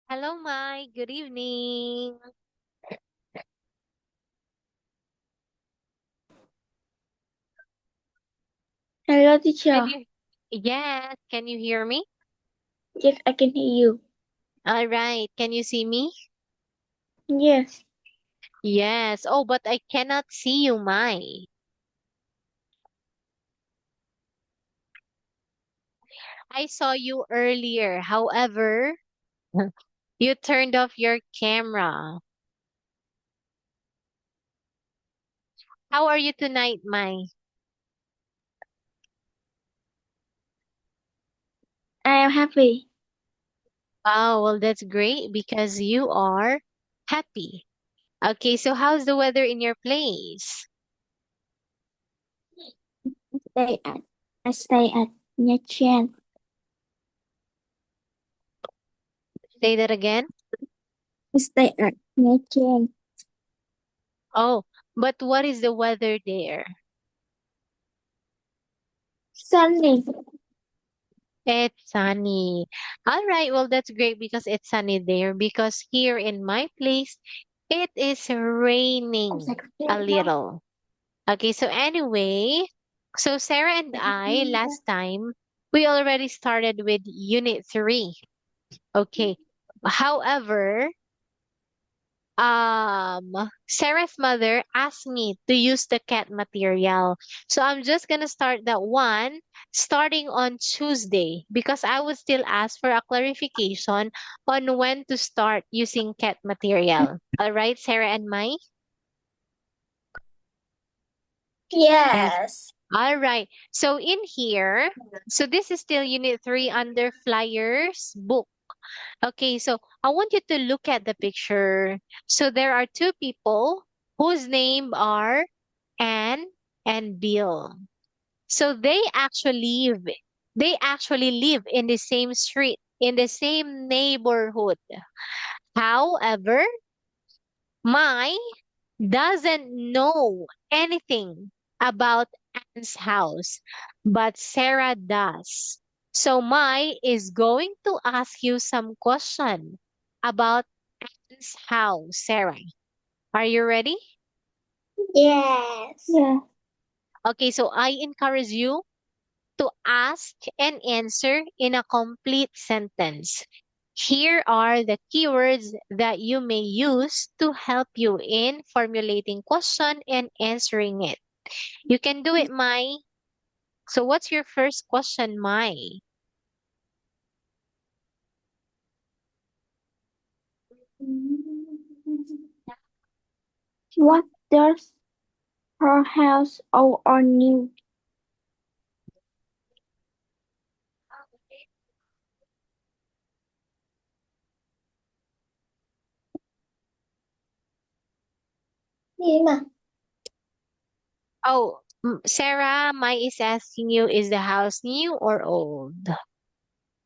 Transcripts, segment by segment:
Hello, Mai. Good evening. Hello, Can teacher. you? Yes, can you hear me? Yes, I can hear you. All right. Can you see me? Yes, Yes. Oh, but I cannot see you, Mai. I saw you earlier. However, you turned off your camera. How are you tonight, Mai? I am happy. Oh, well, that's great because you are happy. Okay, so how's the weather in your place? Stay at I stay at Nha Trang. Say that again. Stay at Nha Trang. Oh, but what is the weather there? Sunny. It's sunny. All right, well, that's great because it's sunny there. Because here in my place, it is Không raining sạch sẽ a đâu. little. Okay, so anyway, so Sarah and Sạch I, đi ra. last time, we already started with Unit 3. Okay. However, Sarah's mother asked me to use the cat material. So I'm just gonna start that one starting on Tuesday because I would still ask for a clarification on when to start using cat material. All right, Sarah and Mai? Yes. Yes. All right. So in here, so this is still unit 3 under flyers book. Okay, so I want you to look at the picture. So there are two people whose name are Anne and Bill. So they actually live in the same street, in the same neighborhood. However, Mai doesn't know anything about Anne's house, but Sarah does. So Mai is going to ask you some question about Anne's house, Sarah. Are you ready? Yes. Yeah. Okay, so I encourage you to ask and answer in a complete sentence. Here are the keywords that you may use to help you in formulating question and answering it. You can do it, Mai. So what's your first question, Mai? What does her house old or new? Gì mà? Oh, Sarah, Mai is asking you, is the house new or old?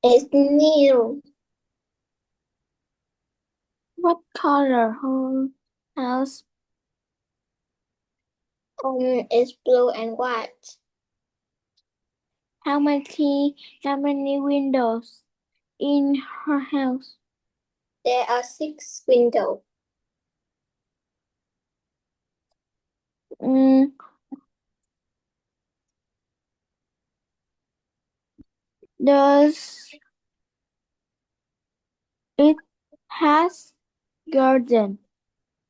It's new. What color her house? It's blue and white. How many how many windows in her house? There are 6 windows. Mm, does it has garden?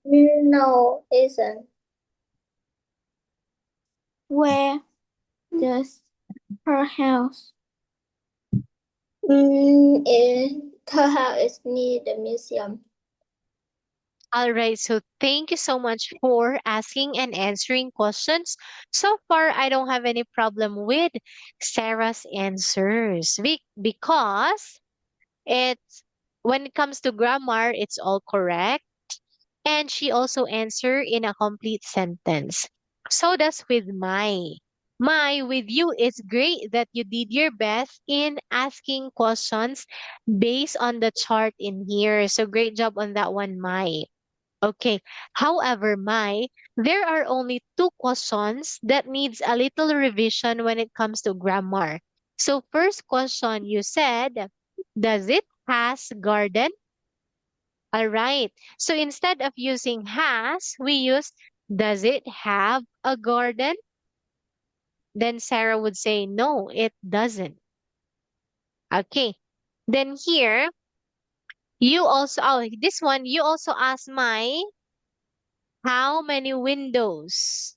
No, isn't. Where does her house? Her house is near the museum. All right, so thank you so much for asking and answering questions. So far, I don't have any problem with Sarah's answers because it's when it comes to grammar, it's all correct. And she also answered in a complete sentence. So does with my. My, with you, it's great that you did your best in asking questions based on the chart in here. So great job on that one, Mai. Okay. However, Mai, there are only two questions that needs a little revision when it comes to grammar. So first question, you said, does it has garden? All right. So instead of using has, we use does it have a garden? Then Sarah would say, no, it doesn't. Okay. Then here, you also, oh, this one, you also ask my, how many windows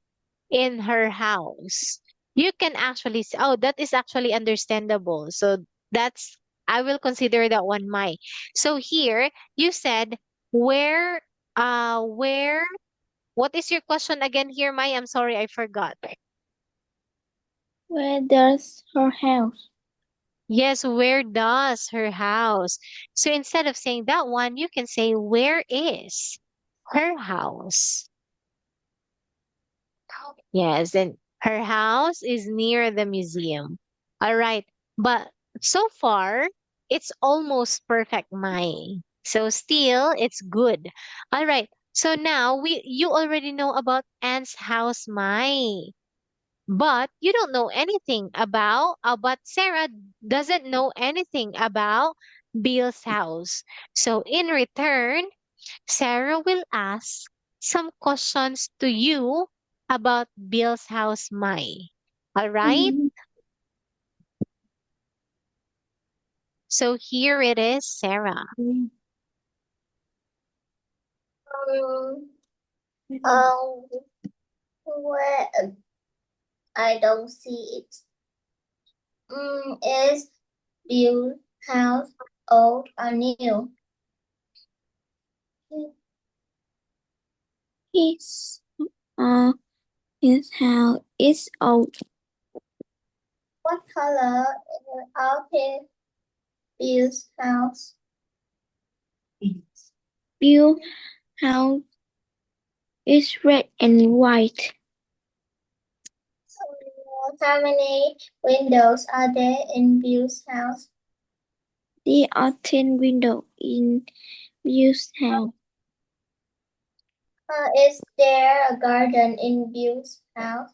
in her house? You can actually say, oh, that is actually understandable. So that's, I will consider that one my. So here, you said, where, where, what is your question again here, Mai? I'm sorry, I forgot. Where does her house? Yes, where does her house? So instead of saying that one, you can say, where is her house? Yes, and her house is near the museum. All right. But so far, it's almost perfect, Mai. So still, it's good. All right. So now you already know about Anne's house, Mai. But you don't know anything about, but Sarah doesn't know anything about Bill's house. So in return, Sarah will ask some questions to you about Bill's house, Mai. All right? Mm, So here it is, Sarah. mm, Um, um, where I don't see it. Is Bill's house old or new? His uh his house is old. What color of his Bill's house? Bill's house is red and white. How many windows are there in Bill's house? There are 10 windows in Bill's house. Is there a garden in Bill's house?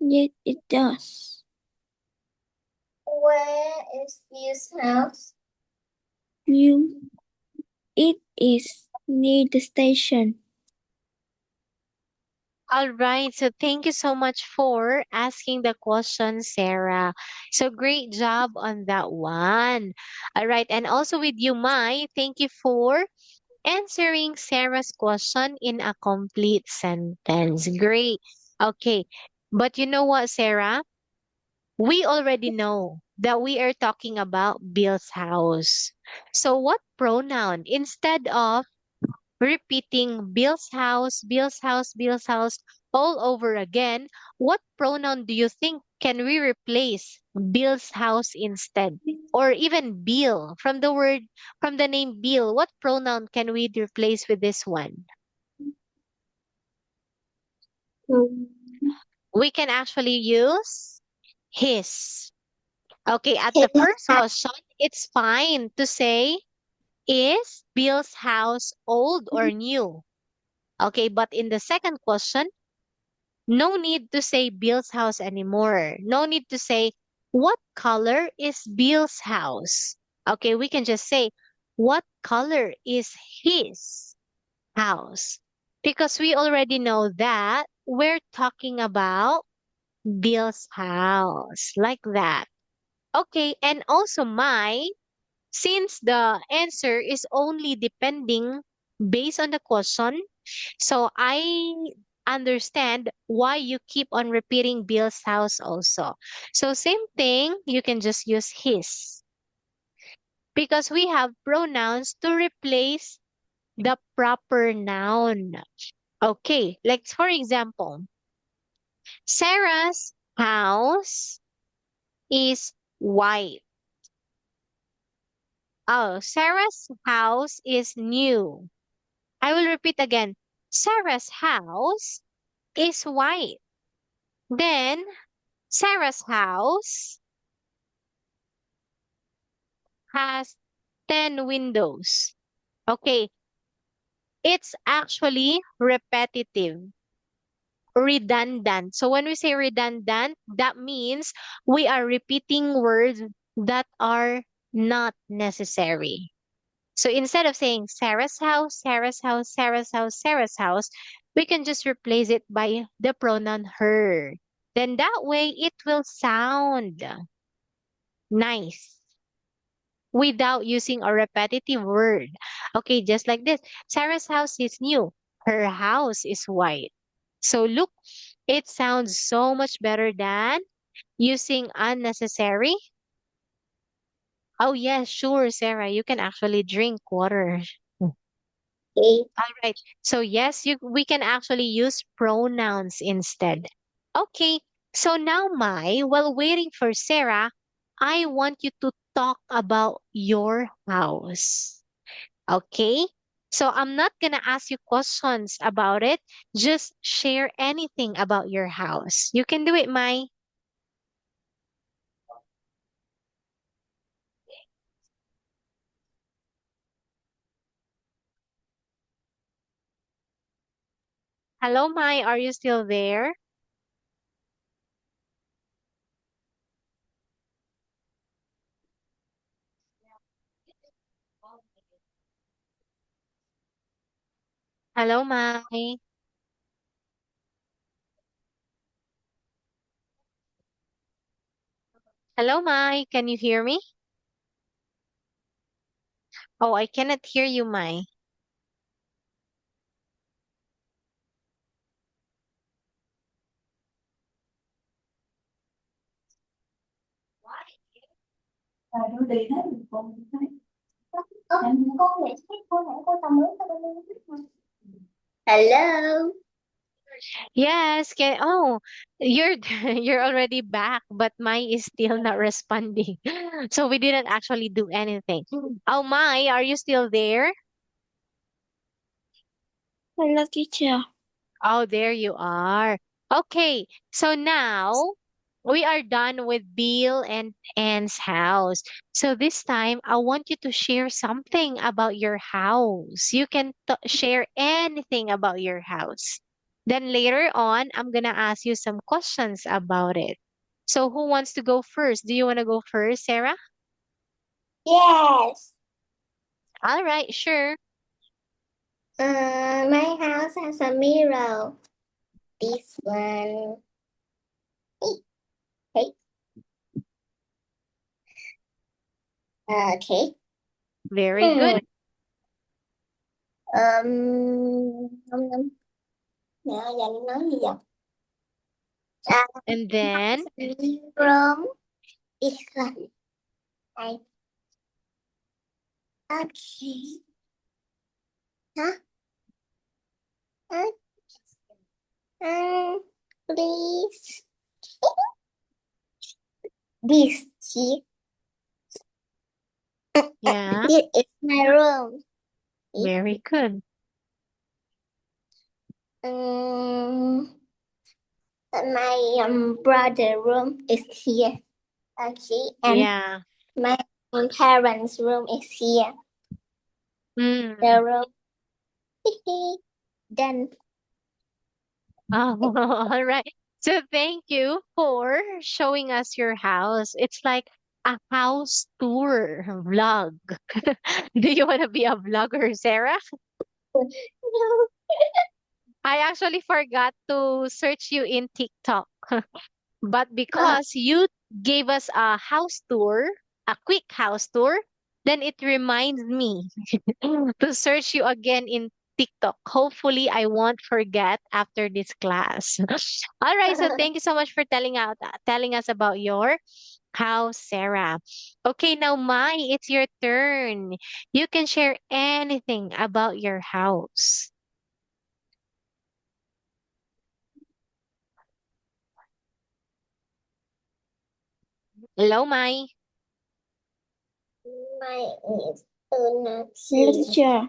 Yes, it does. Where is Bill's house? You, it is near the station. All right. So thank you so much for asking the question, Sarah. So great job on that one. All right. And also with you, Mai, thank you for answering Sarah's question in a complete sentence. Great. Okay. But you know what, Sarah? We already know that we are talking about Bill's house. So what pronoun, instead of repeating Bill's house, Bill's house, Bill's house all over again, what pronoun do you think can we replace Bill's house instead? Or even Bill, from the name Bill, what pronoun can we replace with this one? We can actually use his. Okay, at the His first question, it's fine to say, is Bill's house old or new? Okay, but in the second question, no need to say Bill's house anymore. No need to say, what color is Bill's house? Okay, we can just say, what color is his house? Because we already know that we're talking about Bill's house, like that. Okay, and also since the answer is only depending based on the question, so I understand why you keep on repeating Bill's house also. So same thing, you can just use his because we have pronouns to replace the proper noun. Okay, like for example, Sarah's house is white. Oh, Sarah's house is new. I will repeat again. Sarah's house is white. Then Sarah's house has 10 windows. Okay, it's actually repetitive, redundant. So when we say redundant, that means we are repeating words that are not necessary. So instead of saying Sarah's house, Sarah's house, Sarah's house, Sarah's house, we can just replace it by the pronoun her. Then that way it will sound nice without using a repetitive word. Okay, just like this. Sarah's house is new. Her house is white. So look, it sounds so much better than using unnecessary. Oh, yes, sure, Sarah. You can actually drink water. Okay. All right. So yes, we can actually use pronouns instead. Okay. So now, Mai, while waiting for Sarah, I want you to talk about your house. Okay? So I'm not gonna ask you questions about it. Just share anything about your house. You can do it, Mai. Hello, Mai. Are you still there? Hello, Mai. Hello, Mai. Can you hear me? Oh, I cannot hear you, Mai. Con để con nãy cô tao mới tao lên. Hello. Yes, oh, you're you're already back, but Mai is still not responding. So we didn't actually do anything. Oh, Mai, are you still there? Hello, teacher. Oh, there you are. Okay, so now we are done with Bill and Anne's house. So this time, I want you to share something about your house. You can share anything about your house. Then later on, I'm gonna ask you some questions about it. So who wants to go first? Do you want to go first, Sarah? Yes. All right, sure. My house has a mirror. This one. Hey, hey. Okay. Very Hmm. good. Không, dạ, giờ em nói gì vậy? À, And then, room is like, I, okay. Huh? Huh? Please. This, see, yeah, this is my room. very good. Um, my brother room is here. Okay, and Yeah. my parents' room is here. Mm. The room. Then Oh, all right. So thank you for showing us your house. It's like a house tour vlog. Do you want to be a vlogger, Sarah? no. I actually forgot to search you in TikTok. But because you gave us a house tour, a quick house tour, then it reminds me to search you again in TikTok. Hopefully, I won't forget after this class. All right, so thank you so much for telling us about your house, Sarah. Okay, now Mai, it's your turn. You can share anything about your house. Hello, Mai. My is teacher.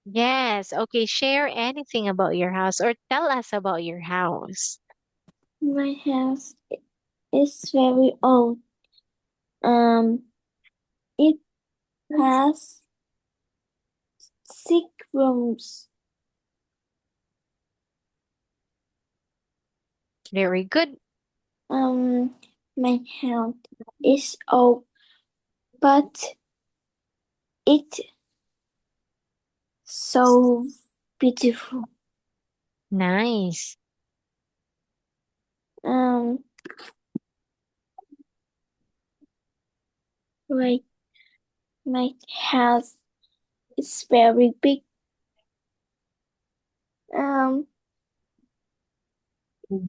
Yes. Okay. Share anything about your house or tell us about your house. My house is very old. Um, it has 6 rooms. Very good. My house is old. but it's so beautiful. Nice. Like my house is very big.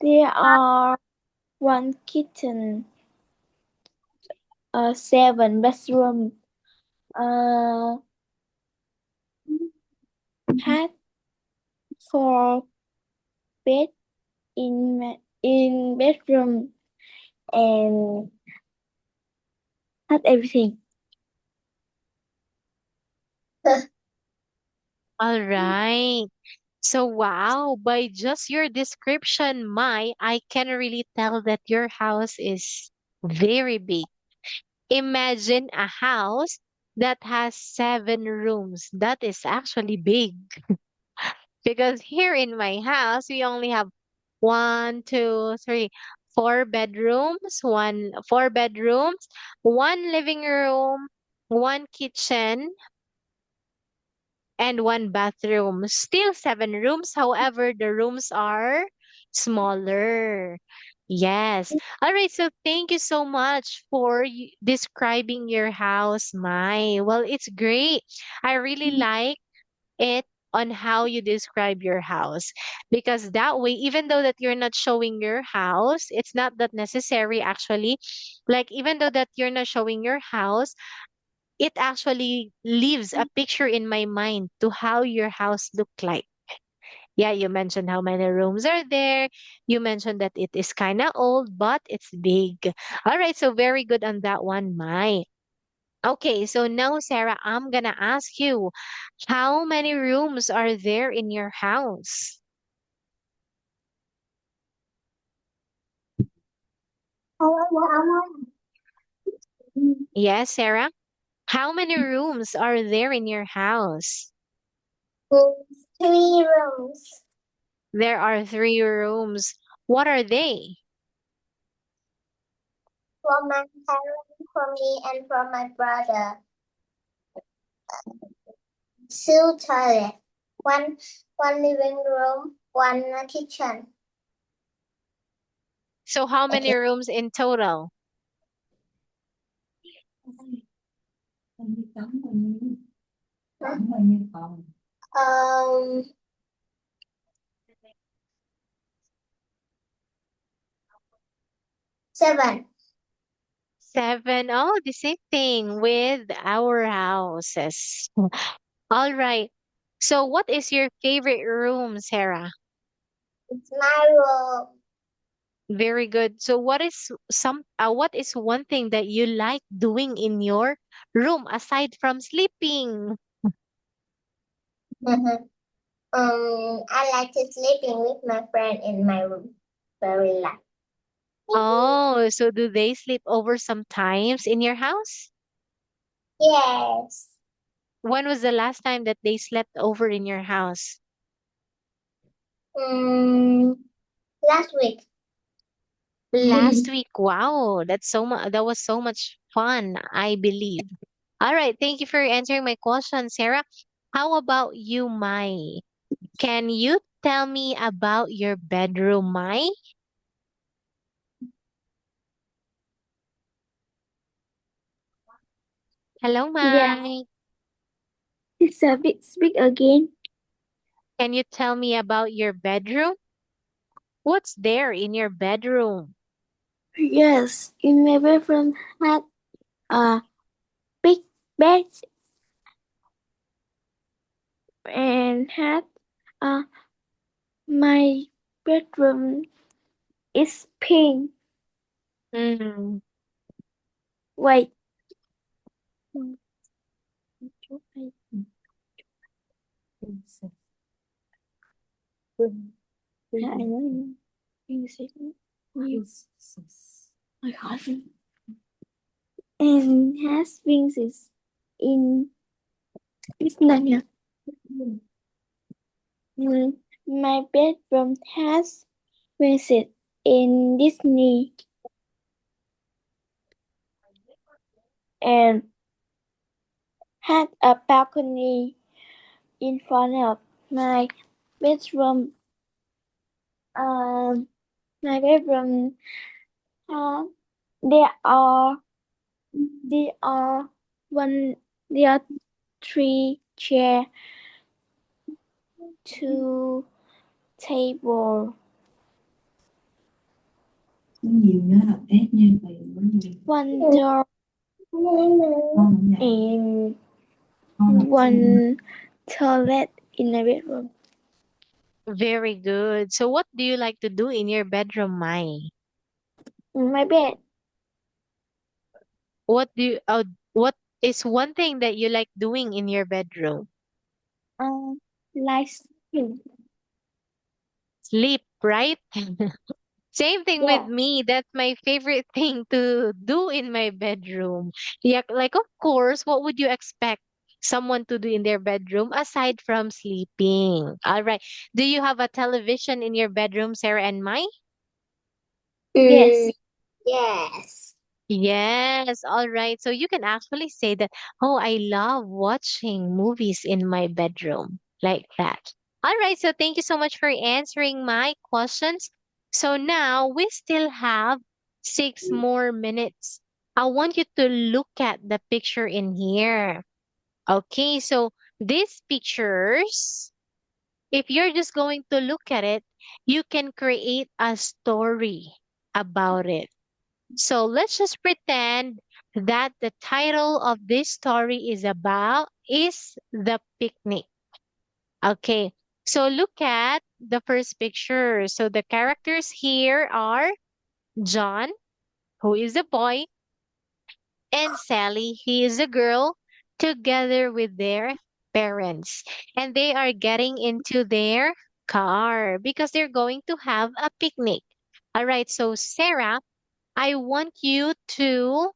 There are one kitchen, 7 bedroom, had 4 bed in bedroom and had everything. All right. So, wow, by just your description, I can really tell that your house is very big. Imagine a house that has 7 rooms. That is actually big. Because here in my house, we only have one, two, three, 4 bedrooms, 4 bedrooms, one living room, one kitchen, and one bathroom. Still 7 rooms. However, the rooms are smaller. Yes. All right. So thank you so much for describing your house, Mai. Well, it's great. I really like it on how you describe your house, because that way, even though that you're not showing your house, it's not that necessary actually. Like, even though that you're not showing your house, it actually leaves a picture in my mind to how your house look like. Yeah, you mentioned how many rooms are there. You mentioned that it is kind of old, but it's big. All right, so very good on that one, Mai. Okay, so now, Sarah, I'm gonna ask you, how many rooms are there in your house? Yes, Sarah. How many rooms are there in your house? 3 rooms There are 3 rooms. What are they? for my parents, for me, and for my brother. 2 toilet, one living room, one kitchen. So how many Okay. rooms in total? Um, 7. 7. Oh, the same thing with our houses. All right. So what is your favorite room, Sarah? It's my room. Very good. So what is one thing that you like doing in your room aside from sleeping? I like to sleeping with my friend in my room. Very light. Oh, so do they sleep over sometimes in your house? Yes. When was the last time that they slept over in your house? Last week. Last week. Wow, that was so much fun, I believe. All right, thank you for answering my question, Sarah. How about you, Mai? Can you tell me about your bedroom, Mai? Hello, Yeah. Mai. It's a bit big again. Can you tell me about your bedroom? What's there in your bedroom? Yes, in my bedroom had a big bed and had uh my bedroom is pink. Mm, Wait. Yeah, I know. You said yes. I can't. And has wings is in Islanda. My bedroom has wings in Disney and had a balcony in front of my bedroom. Um, my bedroom. Uh, there are there are one there are three chairs, two table, nhiều nữa là test nha thầy one door, and one toilet in my bedroom. Very good. So what do you like to do in your bedroom, Mai? In my bed. What is one thing that you like doing in your bedroom? Like sleeping. Sleep, right? Same thing with Yeah. me. That's my favorite thing to do in my bedroom. Yeah, like of course, what would you expect someone to do in their bedroom aside from sleeping? All right. Do you have a television in your bedroom, Sarah and Mai? Yes. Yes. Yes, all right. So you can actually say that, oh, I love watching movies in my bedroom, like that. All right. So thank you so much for answering my questions. So now we still have 6 more minutes. I want you to look at the picture in here. Okay. So these pictures, if you're just going to look at it, you can create a story about it. So let's just pretend that the title of this story is The Picnic. Okay. So look at the first picture. So the characters here are John, who is a boy, and Sally, he is a girl, together with their parents. And they are getting into their car because they're going to have a picnic. All right. So Sarah, I want you to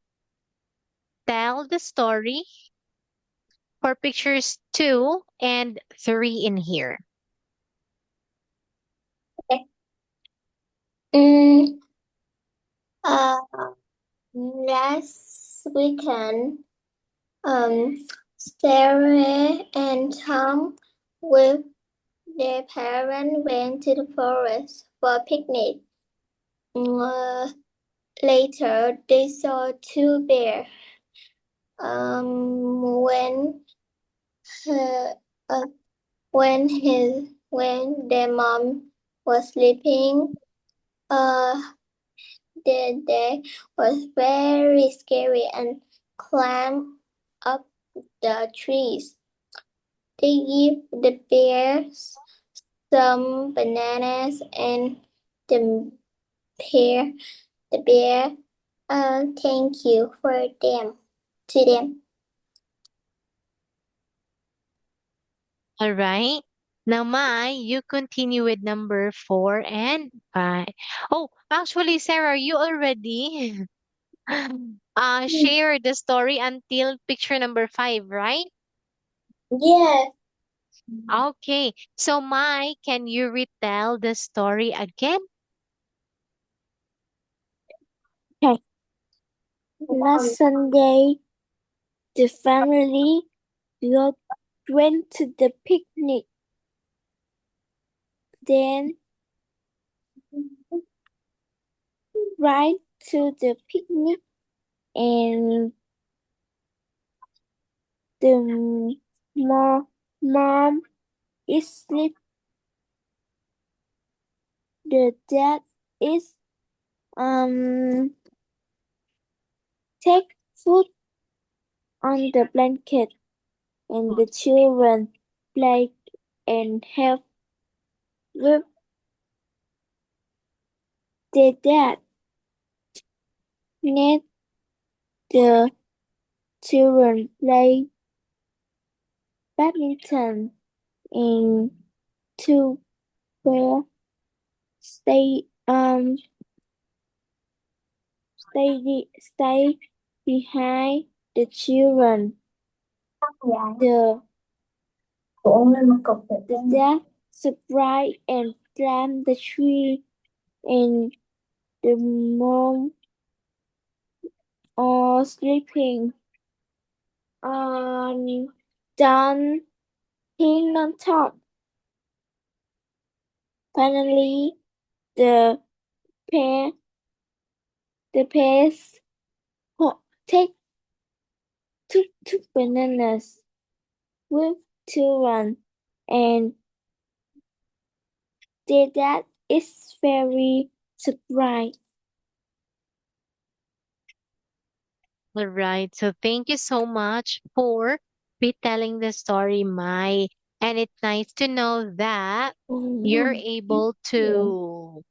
tell the story for pictures 2 and 3 in here. Okay. Mm, uh, last weekend, Sarah and Tom with their parents went to the forest for a picnic. Later, they saw two bears. When her, uh, when their mom was sleeping, uh, the day was very scary and climbed up the trees. They give the bears some bananas and the bear the bear thank you for them to them. All right. Now, Mai, you continue with number 4 and 5. Oh, actually, Sarah, you already shared the story until picture number 5, right? Yes. Okay. So, Mai, can you retell the story again? Okay. Last Sunday, the family went to the picnic. Then, right to the picnic, and the mom is asleep. The dad is take food on the blanket, and the children play and help with their dad. Let the children play badminton and two where stay stay behind the children. The dad surprise and climb the tree, and the mom are sleeping. Down hill on top. Finally, the pair the pairs take two bananas with to run, and their dad is very surprised. All right. So thank you so much for retelling the story, Mai. And it's nice to know that you're able to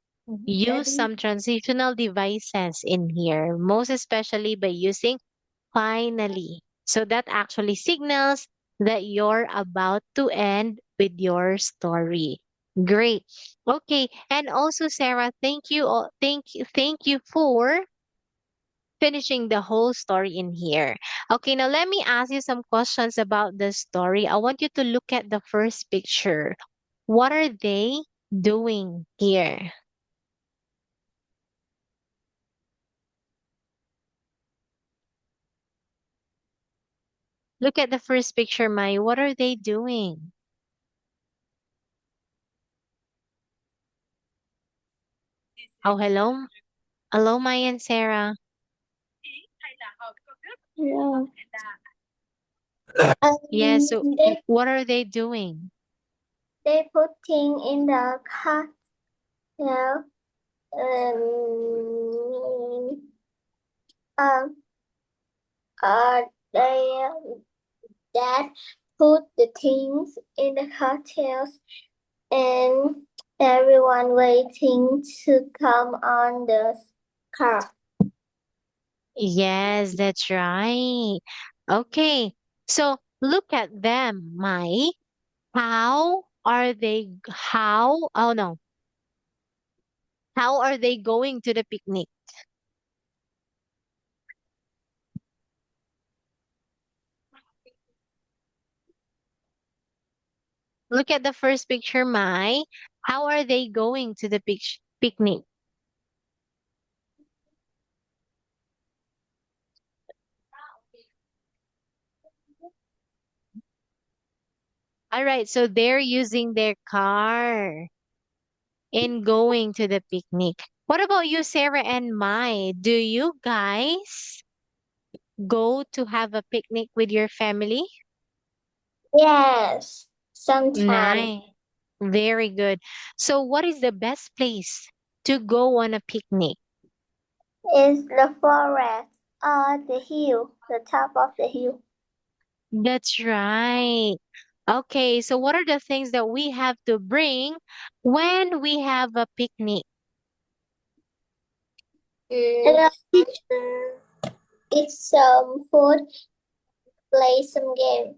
use some transitional devices in here, most especially by using finally. So that actually signals that you're about to end with your story. Great. Okay. And also, Sarah, thank you. Thank you for finishing the whole story in here. Okay, now let me ask you some questions about the story. I want you to look at the first picture. What are they doing here? Look at the first picture, Mai. What are they doing? Oh, hello. Hello, Mai and Sarah. Hello. Yeah, so They what are they doing? putting in the car. Yeah. Um, um, they dad put the things in the cocktails, and everyone waiting to come on the car. Yes, that's right. Okay, so look at them, Mai. Oh no, how are they going to the picnic? Look at the first picture, Mai. How are they going to the picnic? All right, so they're using their car in going to the picnic. What about you, Sarah and Mai? Do you guys go to have a picnic with your family? Yes, sometimes. Nice. Very good. So, what is the best place to go on a picnic? It's the forest or the hill, the top of the hill. That's right. Okay, so what are the things that we have to bring when we have a picnic? Hello, teacher. Eat some food, play some game.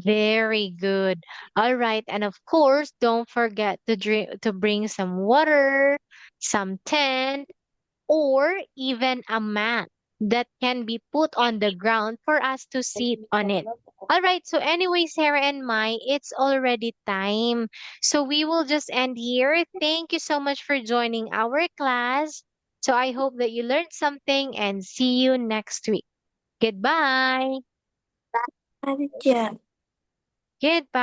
Very good. All right, and of course, don't forget to bring some water, some tent, or even a mat that can be put on the ground for us to sit on it. All right, so anyway, Sarah and Mai, it's already time. So we will just end here. Thank you so much for joining our class. So I hope that you learned something and see you next week. Goodbye. Bye, teacher. Goodbye.